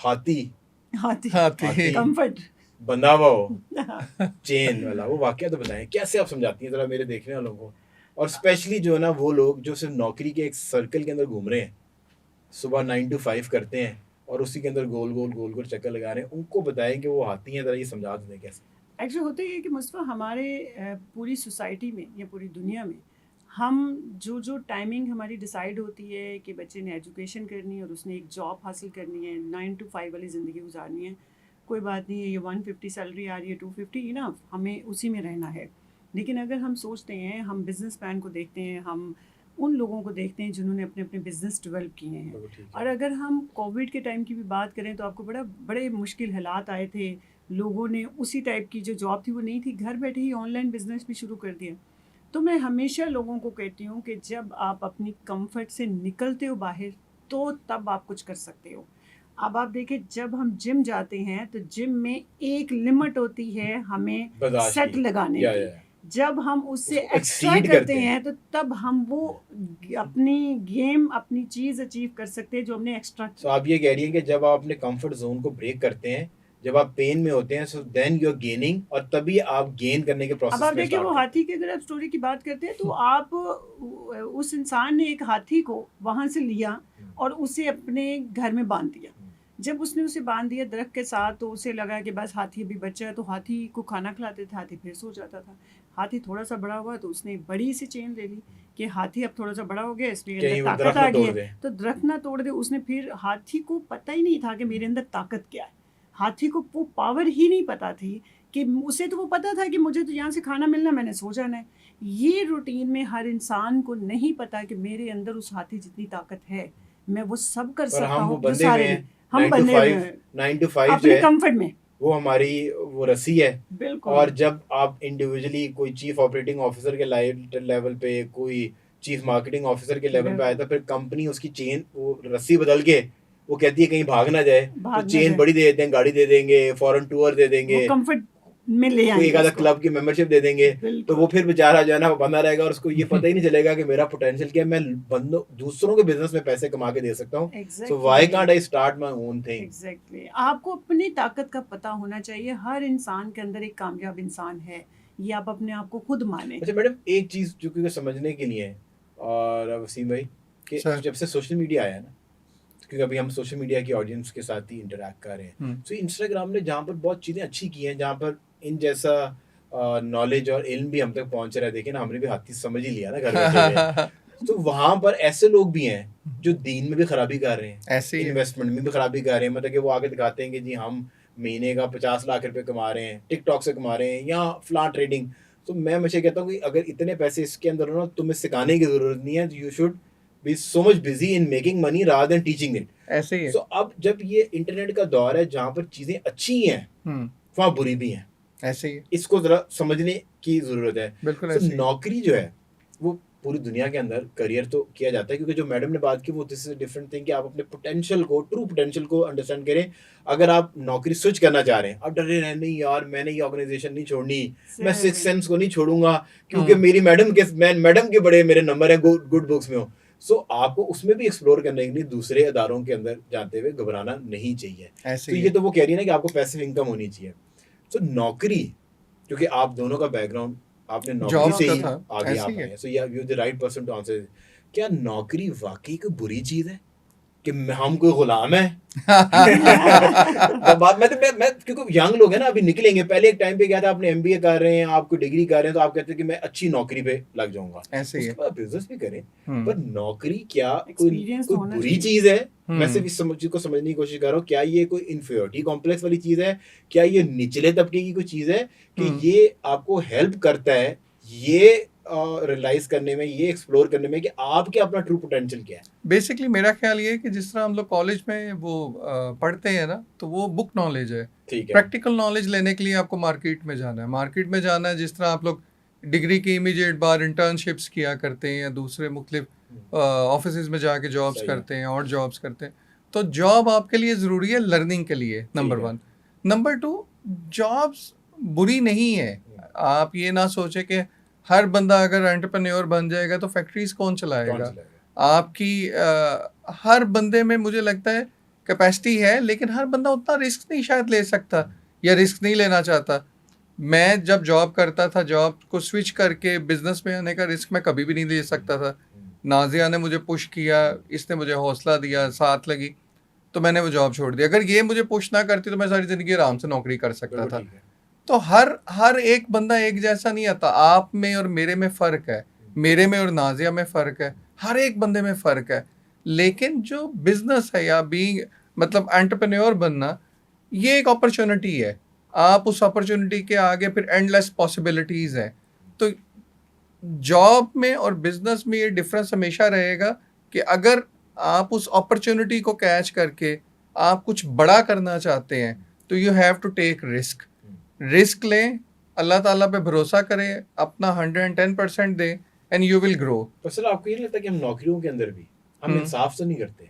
हाथी हाथी हाथी कंफर्ट बंधा हुआ हो चेन वाला, वो वाकया तो बताएं, कैसे आप समझाती हैं जरा मेरे देखने वालों को। और स्पेशली जो है ना वो लोग जो सिर्फ नौकरी के एक सर्कल के अंदर घूम रहे हैं, सुबह 9 to 5 करते हैं और उसी के अंदर गोल गोल चक्कर लगा रहे हैं, उनको बताएं कि वो हाथी हैं, जरा ये समझा दें कैसे। एक्चुअली होता ही है कि मुस्तफ़ा हमारे पूरी सोसाइटी में या पूरी दुनिया में हम जो टाइमिंग हमारी डिसाइड होती है कि बच्चे ने एजुकेशन करनी है और उसने एक जॉब हासिल करनी है, 9 to 5 वाली ज़िंदगी गुजारनी है, कोई बात नहीं है, ये 150 सैलरी आ रही है, 250 इनफ, हमें उसी में रहना है। लेकिन अगर हम सोचते हैं, हम बिजनेस मैन को देखते हैं, हम उन लोगों को देखते हैं जिन्होंने अपने अपने बिजनेस डेवलप किए हैं, तो ठीक और है। अगर हम कोविड के टाइम की भी बात करें तो आपको बड़े मुश्किल हालात आए थे। लोगों ने उसी टाइप की जो जॉब थी वो नहीं थी, घर बैठे ही ऑनलाइन बिजनेस भी शुरू कर दिया। तो मैं हमेशा लोगों को कहती हूँ कि जब आप अपनी कंफर्ट से निकलते हो बाहर, तो तब आप कुछ कर सकते हो। अब आप देखिए, जब हम जिम जाते हैं तो जिम में एक लिमिट होती है हमें बर्दाश्त सेट की लगाने या की। जब हम उससे उसको एक्स्ट्रा एक्सीड करते करते हैं। हैं तो तब हम वो अपनी गेम, अपनी चीज़ अचीव कर सकते हैं जो हमने एक्स्ट्रा सो आप ये कह रही हैं कि जब आप अपने कंफर्ट जोन को ब्रेक करते हैं, जब आप पेन में होते हैं, so then you are gaining, और तभी आप गेन करने के अब प्रोसेस आप में देखिए, स्टार्ट वो करते हाथी हैं। की अगर आप स्टोरी की बात करते हैं तो आप उस इंसान ने एक हाथी को वहां से लिया और उसे अपने घर में बांध दिया। जब उसने उसे बांध दिया दरख्त के साथ, तो उसे लगा कि बस हाथी अभी बच्चा है, तो हाथी को खाना खिलाते थे, हाथी फिर सो जाता था। हाथी थोड़ा सा बड़ा हुआ तो उसने एक बड़ी सी चेन ले ली कि हाथी अब थोड़ा सा बड़ा हो गया, इसमें अंदर कहीं वो ताकत दरख्त आ ना गई तोड़ है, दे। तो दरख्त ना तोड़ दे। उसने फिर, हाथी को पता ही नहीं था कि मेरे अंदर ताकत क्या है, हाथी को वो पावर ही नहीं पता थी कि, उसे तो वो पता था कि मुझे तो यहाँ से खाना मिलना, मैंने सो जाना है। ये रूटीन में हर इंसान को नहीं पता कि मेरे अंदर उस हाथी जितनी ताकत है, मैं वो सब कर पर सकता हम वो हूँ जो बंधे हुए सारे हैं नहीं। हम 9 to 5। बंधे हुए हैं 9 to 5 जो अपने है कंफर्ट में। वो हमारी वो रस्सी है। बिल्कुल और जब आप इंडिविजुअली कोई चीफ ऑपरेटिंग ऑफिसर के लेवल पे, कोई चीफ मार्केटिंग ऑफिसर के लेवल पे आया, बिल्कुल तो फिर कंपनी उसकी चेन, वो रस्सी बदल के वो कहती है कहीं भाग ना जाए, तो भाग ना चेन जाए, बड़ी दे देते हैं, गाड़ी दे देंगे, फॉरेन टूर दे वो देंगे, कंफर्ट में ले कोई एक आएंगे आधा उसको। क्लब की मेंबरशिप दे देंगे। तो वो बिल्कुल फिर बेचारा जो है ना वो बंधा रहेगा और उसको ये पता ही नहीं चलेगा कि मेरा पोटेंशियल क्या है, मैं बंदों दूसरों के बिजनेस में पैसे कमा के दे सकता हूँ। So why exactly can't I start my own thing. Exactly आपको अपनी ताकत का पता होना चाहिए। हर इंसान के अंदर एक कामयाब इंसान है, ये आप अपने आप को खुद माने। अच्छा मैडम, एक चीज जो कि समझने के लिए है, और वसीम भाई, कि सर जब से सोशल मीडिया आया ना, क्योंकि अभी हम सोशल मीडिया की ऑडियंस के साथ ही इंटरेक्ट कर रहे हैं, सो इंस्टाग्राम ने जहाँ पर बहुत चीज़ें अच्छी की हैं, जहाँ पर इन जैसा नॉलेज और इल्म भी हम तक पहुंच रहा है। देखिए ना, हमने भी हाथी समझ ही लिया ना घर बैठे हुए। तो वहां पर ऐसे लोग भी हैं जो दीन में भी खराबी कर रहे हैं, ऐसे ही है। इन्वेस्टमेंट में भी खराबी कर रहे हैं। मतलब कि वो आगे दिखाते हैं कि जी हम महीने का 50 लाख रुपए कमा रहे हैं, टिकटॉक से कमा रहे हैं, या फ्लां ट्रेडिंग। तो मैं हमेशा कहता हूँ कि अगर इतने पैसे इसके अंदर हो ना, तुम्हें सिखाने की जरूरत नहीं है, you should be so much busy in making money rather than teaching it. ऐसे ही है। सो अब जब ये इंटरनेट का दौर है जहाँ पर चीजें अच्छी हैं, वहाँ बुरी भी हैं, ऐसे ही है। इसको जरा समझने की जरूरत है। बिल्कुल सो ऐसे ही है। नौकरी जो है वो पूरी दुनिया के अंदर करियर तो किया जाता है, क्योंकि जो मैडम ने बात की वो दिस इज डिफरेंट थिंग, कि आप अपने पोटेंशियल को, ट्रू पोटेंशियल को अंडरस्टैंड करें। अगर आप नौकरी स्विच करना चाह रहे हैं, आप डरे रहे, नहीं यार मैंने ये ऑर्गेनाइजेशन नहीं छोड़नी, मैं सिक्स सेंस को नहीं छोड़ूंगा, क्योंकि मेरी मैडम के बड़े मेरे नंबर है गुड बुक्स में हो। सो आपको उसमें भी एक्सप्लोर करने के लिए दूसरे अदारों के अंदर जाते हुए घबराना नहीं चाहिए। ऐसे तो ही ये है। तो वो कह रही है ना कि आपको पैसिव इनकम होनी चाहिए। सो नौकरी, क्योंकि आप दोनों का बैकग्राउंड, आपने नौकरी जॉब से का ही था। आगे ऐसे आप ही आए है। हैं। सो या you the right person to answer. क्या नौकरी वाकई कोई बुरी चीज है कि हम कोई गुलाम है? बात मैं क्योंकि यंग लोग हैं ना, अभी निकलेंगे। पहले एक टाइम पे क्या था, आपने एमबीए कर रहे हैं, आप कोई डिग्री कर रहे हैं, तो आप कहते हैं कि मैं अच्छी नौकरी पे लग जाऊंगा, ऐसे ही उसके है। बाद बिजनेस भी करें। पर नौकरी क्या कोई एक्सपीरियंस कोई होना बुरी चाहिए। चीज है? मैं सिर्फ इस चीज को समझने की कोशिश कर रहा हूँ, क्या ये कोई इन्फीरियरिटी कॉम्प्लेक्स वाली चीज है? क्या ये निचले तबके की कोई चीज है कि ये आपको हेल्प करता है ये रियलाइज करने में, ये एक्सप्लोर करने में कि आपके अपना ट्रू पोटेंशियल क्या है? बेसिकली मेरा ख्याल ये है कि जिस तरह हम लोग कॉलेज में वो पढ़ते हैं ना, तो वो बुक नॉलेज है। ठीक है। प्रैक्टिकल नॉलेज लेने के लिए आपको मार्केट में जाना है। मार्केट में जाना है, जिस तरह आप लोग डिग्री की इमीडिएट बाद इंटर्नशिप्स किया करते हैं या दूसरे मुख्तलिफ ऑफिस में जाके जॉब्स सही है। करते हैं और जॉब्स करते हैं। तो जॉब आपके लिए ज़रूरी है लर्निंग के लिए, नंबर ठीक है। 1। नंबर 2, जॉब्स बुरी नहीं है। आप ये ना सोचे कि हर बंदा अगर एंटरप्रेन्योर बन जाएगा तो फैक्ट्रीज कौन कौन चलाएगा। चलाएगा? आपकी हर बंदे में मुझे लगता है कैपेसिटी है, लेकिन हर बंदा उतना रिस्क नहीं शायद ले सकता या रिस्क नहीं लेना चाहता। मैं जब जॉब करता था, जॉब को स्विच करके बिजनेस में आने का रिस्क मैं कभी भी नहीं ले सकता था। नाजिया ने मुझे पुश किया, इसने मुझे हौसला दिया, साथ लगी, तो मैंने वो जॉब छोड़ दी। अगर ये मुझे पुश ना करती तो मैं सारी ज़िंदगी आराम से नौकरी कर सकता बिल्कुल था। ठीक है। तो हर एक बंदा एक जैसा नहीं आता। आप में और मेरे में फ़र्क है, मेरे में और नाजिया में फ़र्क है, हर एक बंदे में फ़र्क है। लेकिन जो बिजनेस है या बीइंग मतलब एंटरप्रेन्योर बनना, ये एक अपॉर्चुनिटी है। आप उस अपॉर्चुनिटी के आगे फिर एंडलेस पॉसिबिलिटीज़ हैं। तो जॉब में और बिजनेस में ये डिफरेंस हमेशा रहेगा कि अगर आप उस अपॉर्चुनिटी को कैच करके आप कुछ बड़ा करना चाहते हैं तो you have to take risk लें, अल्लाह ताला पे भरोसा करें, अपना 110% दें एंड यू विल ग्रो। पर सर आपको ये नहीं लगता कि हम नौकरियों के अंदर भी हम हम्म। इंसाफ तो नहीं करते?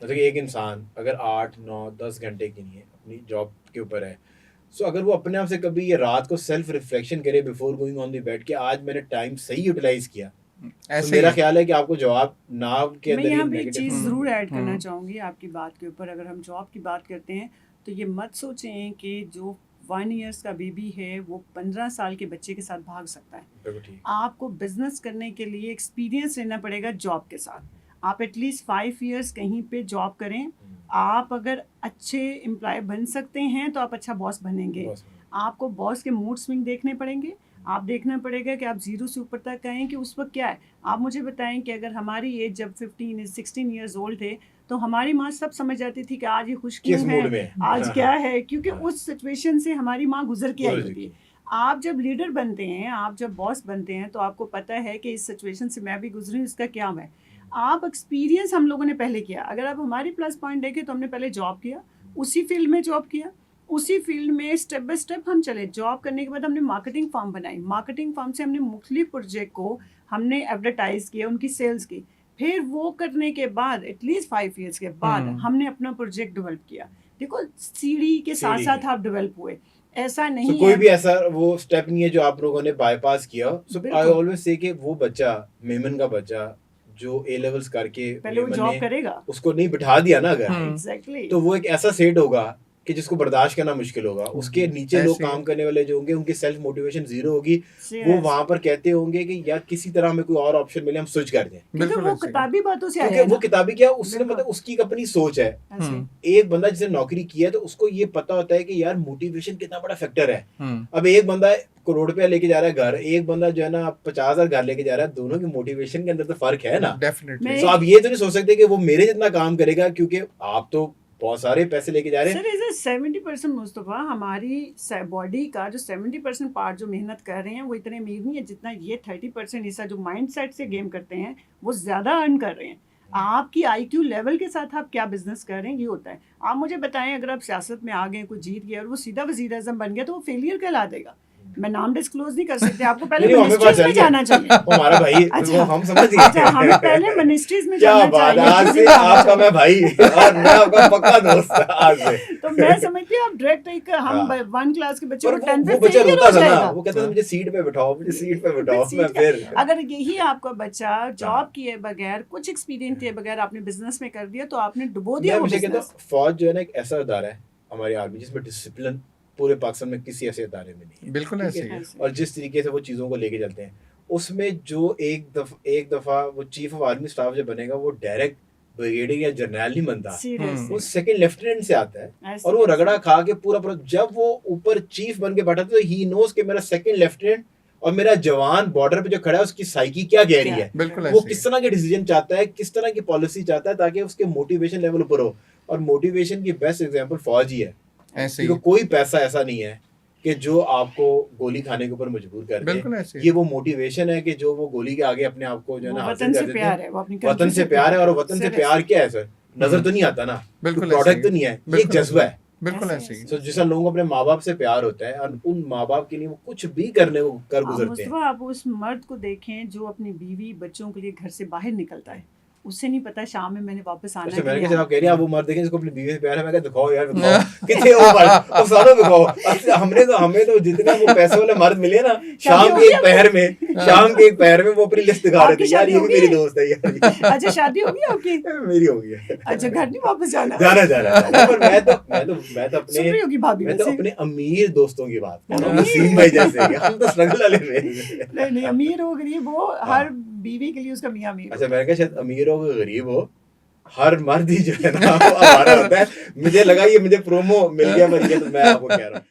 मतलब कि एक इंसान अगर 8 9 10 घंटे के लिए अपनी जॉब के ऊपर है, सो अगर वो अपने आप से कभी ये रात को सेल्फ रिफ्लेक्शन करे before going on the bed कि आज मैंने टाइम सही यूटिलाइज किया, तो ऐसे ही मेरा है। ख्याल है कि आपको जवाब ना के मैं अंदर ये यहाँ पे एक नेगेटिव चीज़ ज़रूर ऐड करना हम्म। चाहूँगी आपकी बात के ऊपर। अगर हम जॉब की बात करते हैं तो ये मत सोचें कि जो 1 ईयर्स का बेबी है वो 15 साल के बच्चे के साथ भाग सकता है। बिल्कुल ठीक। आपको बिजनेस करने के लिए एक्सपीरियंस लेना पड़ेगा जॉब के साथ। आप एटलीस्ट 5 ईयर्स कहीं पे जॉब करें। आप अगर अच्छे एम्प्लॉय बन सकते हैं तो आप अच्छा बॉस बनेंगे। बस। आपको बॉस के मूड स्विंग देखने पड़ेंगे। आप देखना पड़ेगा कि आप 0 से ऊपर तक आएँ कि उस वक्त क्या है। आप मुझे बताएं कि अगर हमारी एज जब 16 ईयर्स ओल्ड थे तो हमारी माँ सब समझ जाती थी कि आज ये खुश किस क्यों मूड है, में? आज हाँ, क्या हाँ। है, क्योंकि उस सिचुएशन से हमारी माँ गुजर के आई गुजर होती है। चुकी। आप जब लीडर बनते हैं, आप जब बॉस बनते हैं तो आपको पता है कि इस सिचुएशन से मैं भी गुजरी हूँ, इसका क्या है। आप एक्सपीरियंस हम लोगों ने पहले किया। अगर आप हमारी प्लस पॉइंट देखें तो हमने पहले जॉब किया, उसी फील्ड में जॉब किया, उसी फील्ड में स्टेप बाय स्टेप हम चले। जॉब करने के बाद हमने मार्केटिंग फर्म बनाई। मार्केटिंग फर्म से हमने मुख्तलिफ प्रोजेक्ट को हमने एडवर्टाइज किया, उनकी सेल्स की। फिर वो करने के बाद एटलीस्ट 5 ईयर्स के बाद हमने अपना प्रोजेक्ट डेवलप किया। देखो सीढ़ी के साथ सीढ़ी साथ है। आप डेवलप हुए, ऐसा सो नहीं कोई है। भी ऐसा वो स्टेप नहीं है जो आप लोगों ने बाईपास किया। सो आई बिल्कुल। ऑलवेज से कि वो बच्चा, मेमन का बच्चा जो ए लेवल्स करके पहले वो मेमन जॉब ने करेगा। उसको नहीं बिठा दिया ना अगर, एग्जैक्टली। तो वो एक ऐसा सेट होगा कि जिसको बर्दाश्त करना मुश्किल होगा। उसके नीचे लोग ऐसे ही है। काम करने वाले जो होंगे उनकी सेल्फ मोटिवेशन जीरो होगी। वो Yes. वहां पर कहते होंगे कि यार किसी तरह हमें कोई और ऑप्शन मिले, हम स्विच कर दें। क्योंकि बिल्कुल वो ऐसे ही है। किताबी बातों से क्योंकि आया वो ना। किताबी क्या उसने बिल्कुल। मतलब उसकी एक अपनी सोच है। ऐसे। एक बंदा जिसने नौकरी की है तो उसको ये पता होता है कि यार मोटिवेशन कितना बड़ा फैक्टर है। हम्म। अब एक बंदा करोड़ रुपया लेके जा रहा है घर, एक बंदा जो है ना 50,000 घर लेके जा रहा है, दोनों की मोटिवेशन के अंदर तो फर्क है ना। डेफिनेटली। मैं- तो आप ये तो नहीं सोच सकते कि वो मेरे जितना काम करेगा, क्योंकि आप तो बहुत सारे पैसे लेके जा रहे हैं। सर इज 70% मुस्तफ़ा हमारी बॉडी का जो 70% पार्ट जो मेहनत कर रहे हैं वो इतने अमीर नहीं है जितना ये 30% हिस्सा जो माइंड सेट से गेम करते हैं वो ज़्यादा अर्न कर रहे हैं। आपकी IQ लेवल के साथ आप क्या बिजनेस कर रहे हैं ये होता है। आप मुझे बताएं, अगर आप सियासत में आ गए, कोई जीत गया और वो सीधा वज़ीर आज़म बन गया तो वो फेलियर कहला देगा। मैं नाम डिस्क्लोज नहीं कर सकती, आपको पहले नहीं, हमें मिनिस्ट्रीज पता में चल गया। जाना चाहिए। वो हमारा भाई अच्छा। वो हम समझ गए। अच्छा, हमें पहले मिनिस्ट्रीज में क्या जाना बात है, चाहिए, आज किसी से में जाना आपका चाहिए। मैं भाई और मैं आपका पक्का दोस्त आज से। तो मैं समझती हूँ आप डायरेक्ट एक हम हाँ। 1 क्लास के बच्चे पर को 10 वो पे बच्चा फेलियर रोता हो था ना, जाएगा। वो कहता था मुझे सीट पे बिठाओ, मुझे सीट पे बिठाओ। सीट मैं का- फिर अगर यही आपका बच्चा जॉब किए बगैर, कुछ एक्सपीरियंस किए बगैर आपने बिजनेस में कर दिया तो आपने डुबो दिया मैं वो मुझे कहता बिजनेस। हूँ फौज जो है ना एक ऐसा अदारा है हमारी आर्मी जिसमें डिसिप्लिन पूरे पाकिस्तान में किसी ऐसे अदारे में नहीं है। बिल्कुल ठीक ऐसे है? ही है। ऐसे। और जिस तरीके से वो चीज़ों को लेके चलते हैं उसमें जो एक दफ़ा वो चीफ ऑफ आर्मी स्टाफ जब बनेगा वो डायरेक्ट ब्रिगेडियर या जर्नल नहीं बनता, वो सीरियसली सेकंड लेफ्टिनेंट से आता है। ऐसे और वो ऐसे। रगड़ा खा के पूरा जब वो ऊपर चीफ बन के बैठा था तो ही नोज कि मेरा सेकंड लेफ्टिनेंट और मेरा जवान बॉर्डर पे जो खड़ा है उसकी साइकी क्या गहरी क्या? है, बिल्कुल वो ऐसे ही किस तरह के डिसीजन चाहता है, किस तरह की पॉलिसी चाहता है ताकि उसके मोटिवेशन लेवल ऊपर हो। और मोटिवेशन की बेस्ट एग्जांपल फौज ही है, है। ऐसे ही क्योंकि है। कोई पैसा ऐसा नहीं है कि जो आपको गोली खाने के ऊपर मजबूर कर दे। बिल्कुल ऐसे ही ये है। वो मोटिवेशन है कि जो वो गोली के आगे अपने आप को जो है वो ना वतन हासिल से कर देते प्यार हैं। है, वो अपनी वतन country से प्यार है। और वतन से Seriously। प्यार क्या है सर, नजर तो नहीं आता ना, बिल्कुल कोई ऐसे प्रोडक्ट ही तो है। नहीं है, ये एक बिल्कुल जज्बा है। बिल्कुल ऐसे ऐसे ही है। तो जिस लोगों को अपने माँ बाप से प्यार होता है और उन माँ बाप के लिए वो कुछ भी करने को कर गुजरते हैं। मुस्तफा आप उस मर्द को देखें जो अपनी बीवी बच्चों के लिए घर से बाहर निकलता है, उसे नहीं पता शाम में मैंने वापस आना अच्छा कि मैंने नहीं कहा जब आना। आप कह रहे हैं आप वो मर्द देखें जिसको अपनी बीवी से प्यार है, मैं कहा दिखाओ यार दिखाओ कितने वो मर्द अब सारों दिखाओ। अच्छा, हमें तो जितने वो पैसे वाले मर्द मिले ना शाम हो के गई एक पहर में शाम के एक पहर में वो अपनी लिस्ट दिखा रहे आपकी थे यार शादी ये हो भी गई मेरी है? दोस्त है यार अच्छा शादी होगी आपकी? ये मेरी हो गई है। अच्छा घर नहीं वापस जाना? जाना पर मैं तो सुन रही होगी भाभी मैं तो वैसे? अपने अमीर दोस्तों की बात कर रहा हूँ, अमीर? वसीम भाई जैसे कि हम तो स्ट्रगल वाले में। नहीं नहीं, अमीर हो गरीब हो, हाँ। हर बीवी के लिए उसका मियाँ अमीर अच्छा होता मैंने कहा शायद अमीर हो कि गरीब हो हर मर्द ही जो है ना वो हमारा होता है। मुझे लगा ये मुझे प्रोमो मिल गया पर ये तो मैं आपको कह रहा हूँ।